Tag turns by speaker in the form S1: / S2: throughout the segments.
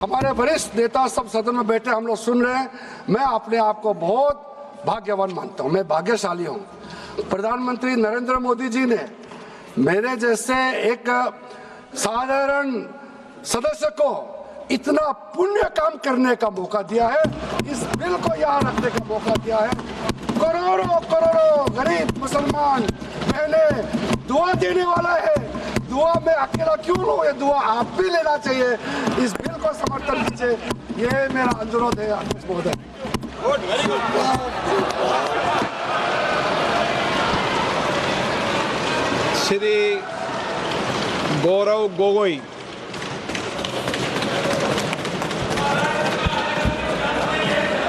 S1: हमारे वरिष्ठ नेता सब सदन में बैठे हम लोग सुन रहे हैं। मैं अपने आप को बहुत भाग्यवान मानता हूं, मैं भाग्यशाली हूं। प्रधानमंत्री नरेंद्र मोदी जी ने मेरे जैसे एक साधारण सदस्य को इतना पुण्य काम करने का मौका दिया है, इस बिल को यहाँ रखने का मौका दिया है। करोड़ों करोड़ों गरीब मुसलमान बहने दुआ देने वाला है। दुआ में अकेला क्यों लूं, ये दुआ आप भी लेना चाहिए। इस बिल को समर्थन कीजिए, ये मेरा अनुरोध है अध्यक्ष महोदय।
S2: श्री गौरव गोगोई।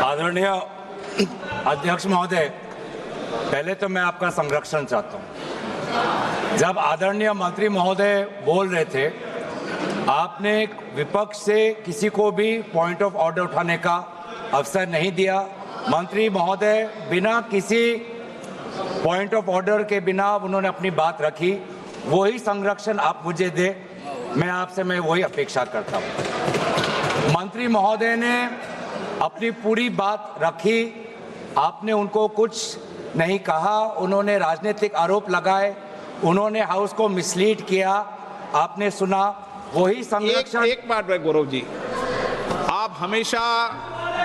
S3: आदरणीय अध्यक्ष महोदय, पहले तो मैं आपका संरक्षण चाहता हूं। जब आदरणीय मंत्री महोदय बोल रहे थे, आपने विपक्ष से किसी को भी पॉइंट ऑफ ऑर्डर उठाने का अवसर नहीं दिया। मंत्री महोदय बिना किसी पॉइंट ऑफ ऑर्डर के बिना उन्होंने अपनी बात रखी। वही संरक्षण आप मुझे दे, मैं आपसे वही अपेक्षा करता हूं। मंत्री महोदय ने अपनी पूरी बात रखी, आपने उनको कुछ नहीं कहा। उन्होंने राजनीतिक आरोप लगाए, उन्होंने हाउस को मिसलीड किया, आपने सुना। वही संरक्षण
S2: एक बात है गौरव जी, आप हमेशा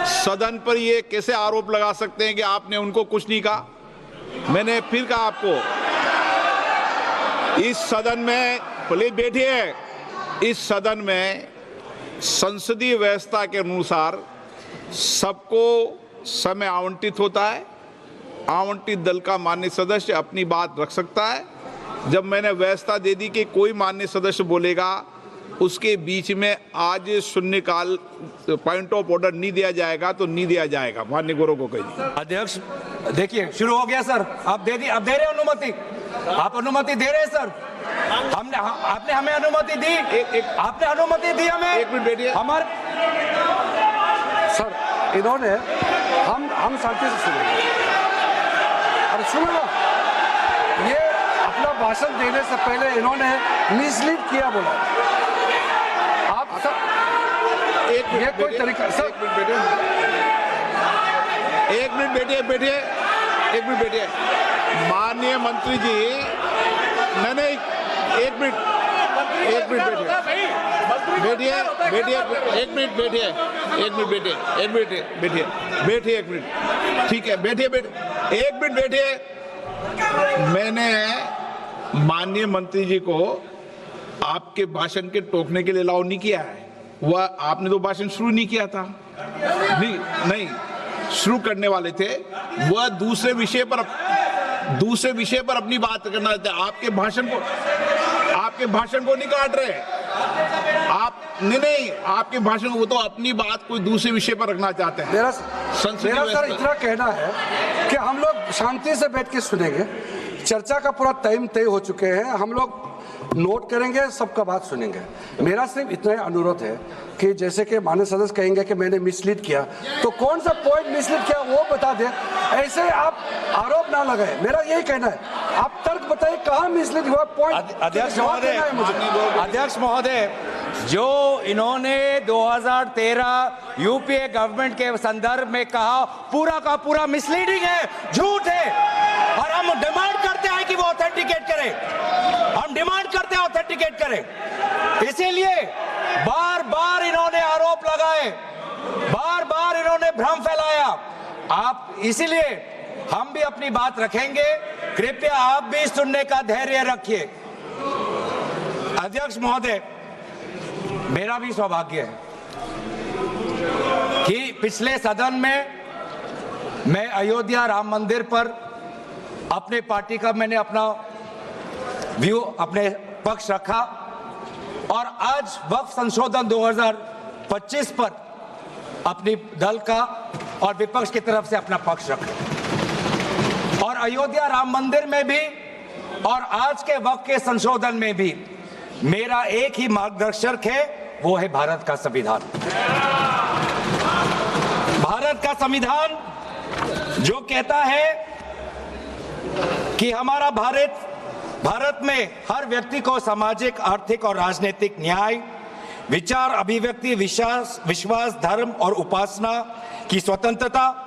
S2: सदन पर ये कैसे आरोप लगा सकते हैं कि आपने उनको कुछ नहीं कहा। मैंने फिर कहा आपको, इस सदन में प्लीज बैठिए, इस सदन में संसदीय व्यवस्था के अनुसार सबको समय आवंटित होता है। आवंटित दल का माननीय सदस्य अपनी बात रख सकता है। जब मैंने व्यवस्था दे दी कि कोई माननीय सदस्य बोलेगा, उसके बीच में आज शून्यकाल पॉइंट ऑफ ऑर्डर नहीं दिया जाएगा तो नहीं दिया जाएगा। माननीय गौरव को कहिए।
S3: अध्यक्ष देखिए, शुरू हो गया सर, आप दे रहे अनुमति, आप अनुमति दे रहे हैं सर। आपने हमें अनुमति दी, आपने अनुमति दी हमें।
S2: एक मिनट बैठिए।
S3: हमारे
S1: सर इन्होंने हम शांति से सुनेंगे। अरे सुनो ना, ये अपना भाषण देने से पहले इन्होंने मिसलीड किया बोला। आप सब ये कोई तरीका सर।
S2: एक मिनट बैठिए। माननीय मंत्री जी, नहीं एक मिनट बैठिए। ठीक है, बैठिए। एक मिनट बैठिए। मैंने माननीय मंत्री जी को आपके भाषण के टोकने के लिए अलाउ नहीं किया है। वह आपने तो भाषण शुरू नहीं किया था। नहीं शुरू करने वाले थे, वह दूसरे विषय पर अपनी बात करना चाहते। आपके भाषण को नहीं काट रहे आप। नहीं आपके भाषण को, वो तो अपनी बात कोई दूसरे विषय पर रखना चाहते हैं।
S1: मेरा सर इतना कहना है कि हम लोग शांति से बैठ के सुनेंगे। चर्चा का पूरा टाइम तय हो चुके हैं, हम लोग नोट करेंगे, सबका बात सुनेंगे। मेरा सिर्फ इतना ही अनुरोध है कि जैसे कि माननीय सदस्य कहेंगे कि मैंने मिसलीड किया, तो कौन सा पॉइंट मिसलीड किया वो बता दें। ऐसे आप आरोप ना लगाए, मेरा यही कहना है। आप तर्क बताइए कहाँ मिसलीड हुआ पॉइंट।
S3: अध्यक्ष महोदय, जो इन्होंने 2013 यूपीए गवर्नमेंट के संदर्भ में कहा, पूरा का पूरा मिसलीडिंग है, झूठ है। और हम डिमांड करते हैं कि वो ऑथेंटिकेट करें, इसीलिए बार बार इन्होंने आरोप लगाए, बार बार इन्होंने भ्रम फैलाया। आप इसीलिए हम भी अपनी बात रखेंगे, कृपया आप भी सुनने का धैर्य रखिए। अध्यक्ष महोदय, मेरा भी सौभाग्य है कि पिछले सदन में मैं अयोध्या राम मंदिर पर अपने पार्टी का मैंने अपना व्यू, अपने पक्ष रखा, और आज वक्फ संशोधन 2025 पर अपनी दल का और विपक्ष की तरफ से अपना पक्ष रखा। और अयोध्या राम मंदिर में भी और आज के वक्फ के संशोधन में भी मेरा एक ही मार्गदर्शक है, वो है भारत का संविधान। भारत का संविधान जो कहता है कि हमारा भारत में हर व्यक्ति को सामाजिक, आर्थिक और राजनीतिक न्याय, विचार, अभिव्यक्ति, विश्वास, धर्म और उपासना की स्वतंत्रता,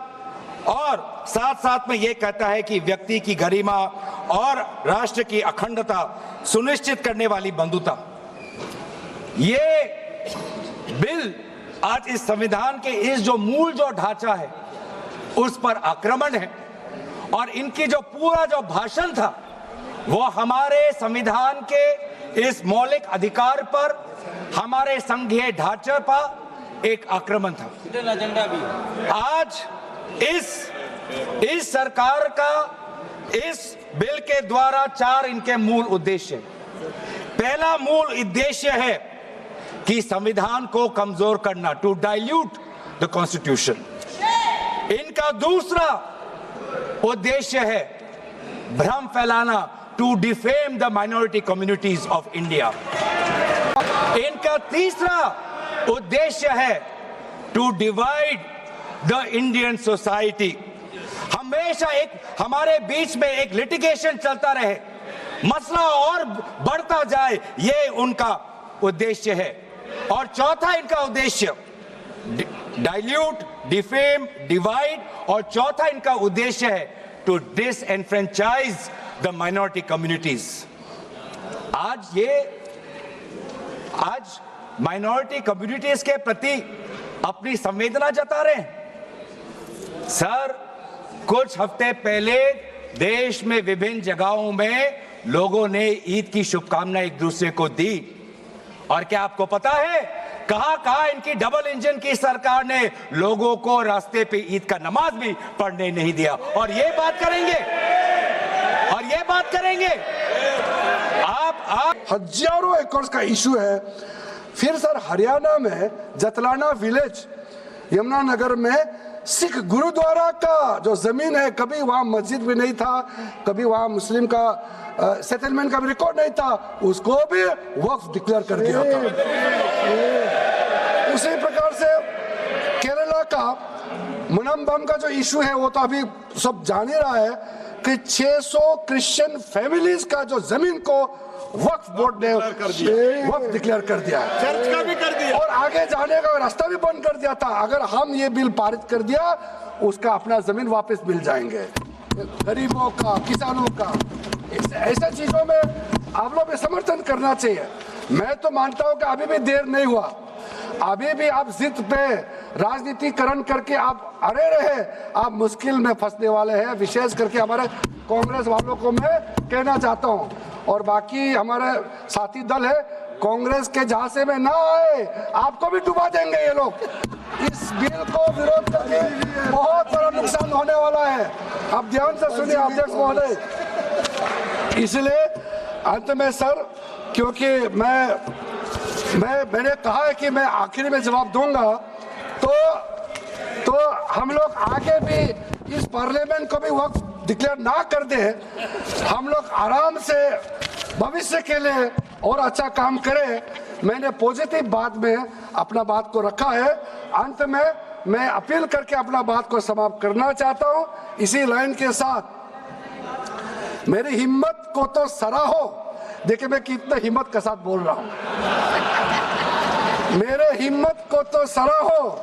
S3: और साथ साथ में ये कहता है कि व्यक्ति की गरिमा और राष्ट्र की अखंडता सुनिश्चित करने वाली बंधुता। ये बिल आज इस संविधान के इस जो मूल जो ढांचा है उस पर आक्रमण है, और इनकी जो पूरा जो भाषण था वो हमारे संविधान के इस मौलिक अधिकार पर, हमारे संघीय ढांचे पर एक आक्रमण था। आज इस सरकार का इस बिल के द्वारा 4 इनके मूल उद्देश्य। पहला मूल उद्देश्य है कि संविधान को कमजोर करना, टू डाइल्यूट द कॉन्स्टिट्यूशन। इनका दूसरा उद्देश्य है भ्रम फैलाना, to defame the minority communities of India. इनका तीसरा उद्देश्य है to divide the Indian society. हमेशा एक हमारे बीच में एक लिटिगेशन चलता रहे, मसला और बढ़ता जाए, ये उनका उद्देश्य है। और चौथा इनका उद्देश्य डाइल्यूट, डिफेम, डिवाइड, और चौथा इनका उद्देश्य है to disenfranchise the minority communities. आज माइनॉरिटी कम्युनिटीज के प्रति अपनी संवेदना जता रहे हैं। सर, कुछ हफ्ते पहले देश में विभिन्न जगहों में लोगों ने ईद की शुभकामनाएं एक दूसरे को दी, और क्या आपको पता है कहां इनकी डबल इंजन की सरकार ने लोगों को रास्ते पे ईद का नमाज भी पढ़ने नहीं दिया। और ये बात करेंगे आप
S1: हजारों एकड़ का इशू है। फिर सर, हरियाणा में जतलाना विलेज, यमुनानगर में सिख गुरुद्वारा का जो जमीन है, कभी वहां मस्जिद भी नहीं था, कभी वहां मुस्लिम का सेटलमेंट का भी रिकॉर्ड नहीं था, उसको भी वक्फ डिक्लेयर कर दिया था। उसी प्रकार से केरला का मुनम्बम का जो इशू है वो तो अभी सब जान ही रहा है कि 600 क्रिश्चियन फैमिलीज का जो जमीन को वक्फ बोर्ड ने वक्फ डिक्लेयर कर दिया है,
S4: चर्च का भी कर दिया,
S1: और आगे जाने का रास्ता भी बंद कर दिया था। अगर हम ये बिल पारित कर दिया, उसका अपना जमीन वापस मिल जाएंगे गरीबों का, किसानों का। ऐसे चीजों में आप लोग भी समर्थन करना चाहिए। मैं तो मानता हूं कि अभी भी देर नहीं हुआ, अभी भी आप जिद पे राजनीतिकरण करके आप अड़े रहे, आप मुश्किल में फंसने वाले हैं। विशेष करके हमारे कांग्रेस वालों को मैं कहना चाहता हूं, और बाकी हमारे साथी दल है, कांग्रेस के झांसे में ना आए, आपको भी डुबा देंगे ये लोग। इस बिल को विरोध करके बहुत बड़ा नुकसान होने वाला है। आप ध्यान से सुनिए अध्यक्ष महोदय। इसलिए अंत में सर, क्योंकि मैंने कहा है कि मैं आखिरी में जवाब दूंगा, तो हम लोग आगे भी इस पार्लियामेंट को भी वक्त डिक्लेयर ना कर दे, हम लोग आराम से भविष्य के लिए और अच्छा काम करें। मैंने पॉजिटिव बात में अपना बात को रखा है। अंत में मैं अपील करके अपना बात को समाप्त करना चाहता हूं। इसी लाइन के साथ मेरी हिम्मत को तो सराहो। देखिए मैं कितना हिम्मत के साथ बोल रहा हूं। मेरे हिम्मत को तो सराहो,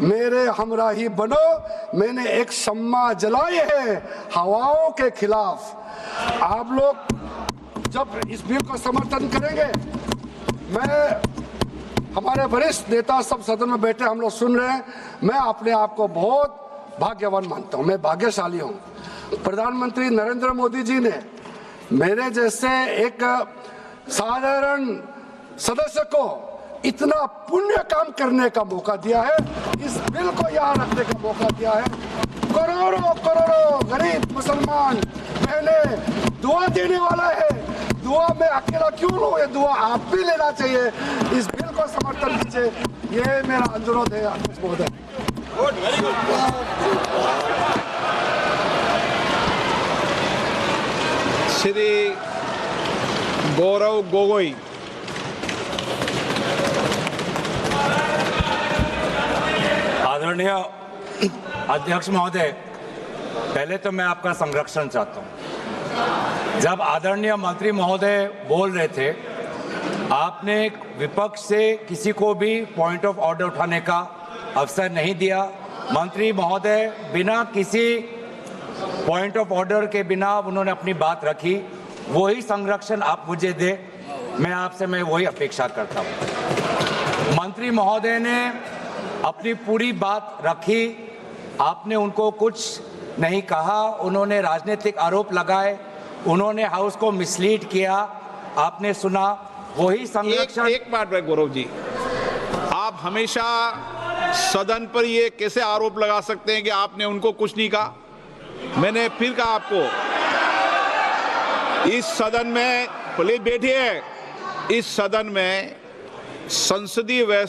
S1: मेरे हमराही बनो। मैंने एक शम्मा जलाई है हवाओं के खिलाफ। आप लोग जब इस बिल को समर्थन करेंगे, हमारे वरिष्ठ नेता सब सदन में बैठे हम लोग सुन रहे हैं, मैं अपने आप को बहुत भाग्यवान मानता हूं। मैं भाग्यशाली हूं। प्रधानमंत्री नरेंद्र मोदी जी ने मेरे जैसे एक साधारण सदस्य को इतना पुण्य काम करने का मौका दिया है, इस बिल को यहाँ रखने का मौका दिया है। करोड़ों करोड़ों गरीब मुसलमान बहने दुआ देने वाला है। दुआ में अकेला क्यों लूं, ये दुआ आप भी लेना चाहिए। इस बिल को समर्थन दीजिए, ये मेरा अनुरोध है अध्यक्ष महोदय।
S2: श्री गौरव गोगोई।
S3: आदरणीय अध्यक्ष महोदय, पहले तो मैं आपका संरक्षण चाहता हूं। जब आदरणीय मंत्री महोदय बोल रहे थे आपने विपक्ष से किसी को भी पॉइंट ऑफ ऑर्डर उठाने का अवसर नहीं दिया। मंत्री महोदय बिना किसी पॉइंट ऑफ ऑर्डर के बिना उन्होंने अपनी बात रखी। वही संरक्षण आप मुझे दे, मैं वही अपेक्षा करता हूँ। मंत्री महोदय ने अपनी पूरी बात रखी, आपने उनको कुछ नहीं कहा। उन्होंने राजनीतिक आरोप लगाए, उन्होंने हाउस को मिसलीड किया, आपने सुना। वही संरक्षण
S2: एक बात है गौरव जी, आप हमेशा सदन पर ये कैसे आरोप लगा सकते हैं कि आपने उनको कुछ नहीं कहा? मैंने फिर कहा आपको, इस सदन में प्लीज बैठिए, इस सदन में संसदीय व्यवस्था